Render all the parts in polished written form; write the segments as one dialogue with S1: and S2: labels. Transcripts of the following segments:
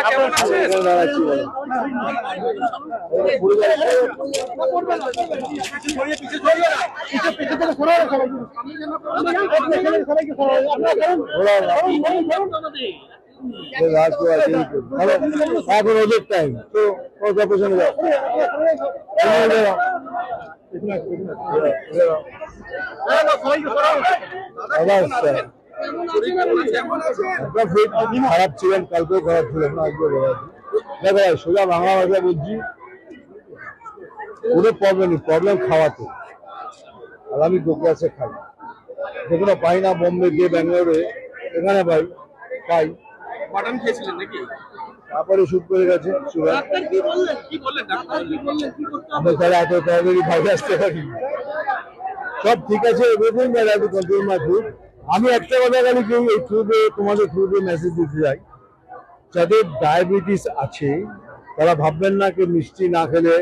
S1: কেমন আছেন?
S2: এখন ওদের টাইম তো পেছনে যাও। খারাপ ছিলেন, কালকেও খারাপ ছিলেন না, আজকে ভালো আছি। দেখো সোজা বাংলা ভাষা বলছি, কোনো প্রবলেম নেই, প্রবলেম খাওয়াতে। আর আমি গোগ্রাসে খাই, যেগুলো পাই না বোম্বে গিয়ে ব্যাঙ্গালোরে, এখানে পাই।
S1: মাটন খেয়েছিলেন নাকি?
S2: তারপরে শুট করে গেছে সুগার। আমরা তাহলে এত তাড়াতাড়ি বাইরে আসতে পারি। সব ঠিক আছে, everything I have to control my food. আমি একটা কথা খালি কেউ এই থ্রুতে তোমাদের থ্রুতে মেসেজ দিতে চাই, যাদের ডায়াবেটিস আছে তারা ভাববেন না কি মিষ্টি না খেলে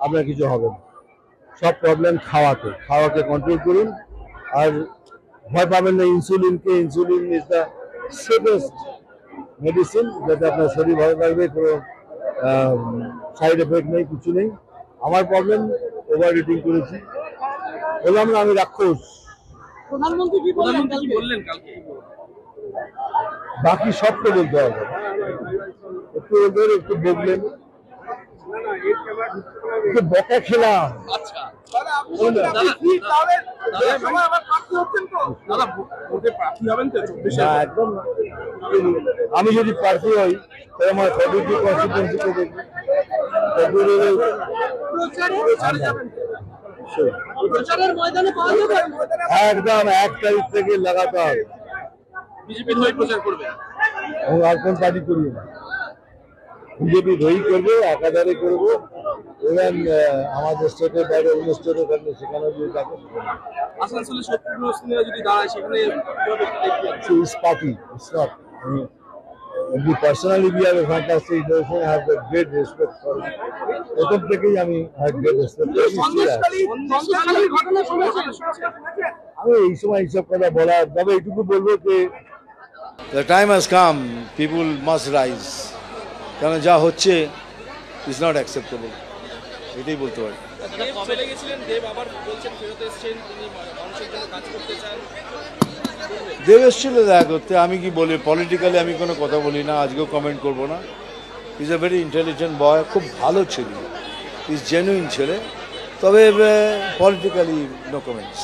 S2: আপনার কিছু হবে না। সব প্রবলেম খাওয়াকে কন্ট্রোল করুন। আর ভয় পাবেন না ইনসুলিনকে। Insulin is the safest medicine, যাতে আপনার শরীর ভালো থাকবে, কোনো সাইড এফেক্ট নেই, কিছু নেই। আমার প্রবলেম ওভার ইটিং করেছি, বললাম না আমি রাক্ষস।
S1: প্রধানমন্ত্রী কি বললেন কালকে?
S2: বাকি সব তো বলতে হবে, একটু ওদের একটু বললেন, একটু বকা খেলাম। একদম, আমি যদি প্রার্থী হই তাহলে আমার ফেব্রুয়ারি কনস্টিটিউয়েন্সিতে দেখি, একদম 1 তারিখ থেকে লাগাতার
S1: বিজেপির হয়ে প্রচার করবে।
S2: আর কোন পার্টি করি না, বিজেপি হয়েই করবো, একাধারে করবো। ইভেন আমাদের স্টেটের বাইরে অন্য স্টেটে থাকলে সেখানে যদি থাকে,
S1: আসানসোলে শত্রুঘ্ন সিনহা যদি দাঁড়ায় সেখানে
S2: it's party, it's not. We personally we have a fantastic relation. I have a great respect for him. প্রথম থেকেই আমি have great respect for him. আমি এই সময় এইসব কথা বলার, তবে এইটুকু বলবো যে the time has come, people must rise. কারণ যা হচ্ছে is not acceptable. এটাই বলতে পারি।
S1: চলে গেছিলেন, দেব আবার বলছেন ফেরত এসেছেন, তিনি মানুষের জন্য কাজ করতে চান।
S2: দেব এসেছিল দেখা করতে, আমি কি বলি, পলিটিক্যালি আমি কোনো কথা বলি না, আজকেও কমেন্ট করবো না। ইজ এ ভেরি ইন্টেলিজেন্ট বয়, খুব ভালো ছেলে, ইজ জেনুইন ছেলে, তবে পলিটিক্যালি নো কমেন্টস।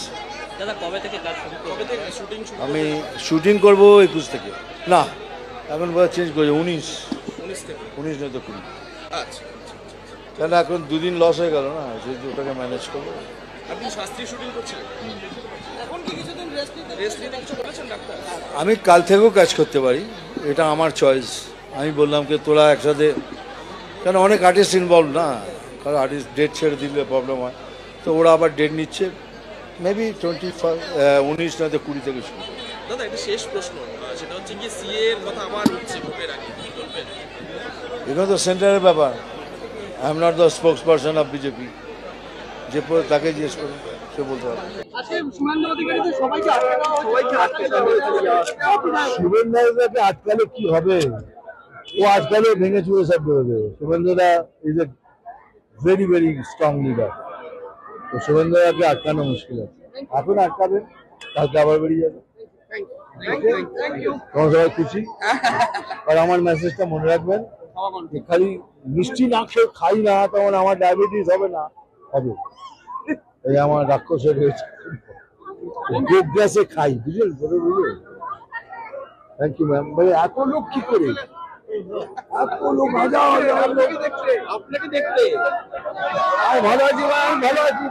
S1: দাদা কবে থেকে কাজ শুরু, কবে থেকে শুটিং?
S2: আমি শুটিং করবো 21 থেকে, না এখন বোধহয় চেঞ্জ করেছে 19
S1: থেকে
S2: 19 নয় তো 20।
S1: আচ্ছা,
S2: কেন এখন দুদিন লস হয়ে গেল না, সেই ওটাকে ম্যানেজ করবো।
S1: আপনি শাস্ত্রী শুটিং করছিলেন, এখন কি কিছুদিন রেস্ট নিতে কিছু বলেছেন ডাক্তার?
S2: আমি কাল থেকেও কাজ করতে পারি, এটা আমার চয়েস। আমি বললাম কি তোরা একসাথে, কেন অনেক আর্টিস্ট ইনভলভ না, কারণ আর্টিস্ট ডেট ছেড়ে দিলে প্রবলেম হয়, তো ওরা আবার ডেট নিচ্ছে, মেবি 19 নয়তো 20 থেকে শুরু।
S1: দাদা একটা শেষ প্রশ্ন, সেটা হচ্ছে কি সিএ এর কথা আবার উঠছে ভোটের আগে, কি বলবেন?
S2: এগুলো তো সেন্টারের ব্যাপার, I am not the spokes person of BJP, যে তাকে জিজ্ঞেস করুন, সে বলতে পারবে। শুভেন্দুদাকে আটকালে কি হবে, ও আটকালে ভেঙে চুড়ে সব বেরোবে। শুভেন্দুদা is a very very strong leader, তো শুভেন্দুদাকে আটকানো মুশকিল আছে। এখন আটকাবে, কালকে আবার বেরিয়ে যাবে। তোমার সবাই খুশি? আর আমার মেসেজটা মনে রাখবেন, খালি মিষ্টি না খেয়ে খাই না তখন আমার ডায়াবেটিস হবে না, হবে। এই আমার রাক্ষসের হয়েছে, গোগ্রাসে খাই, বুঝলেন? Thank you ma'am. ভাই এত লোক কি করে, এত লোক আপনাকে দেখতে, আর ভালো আছি ম্যাম, ভালো আছি।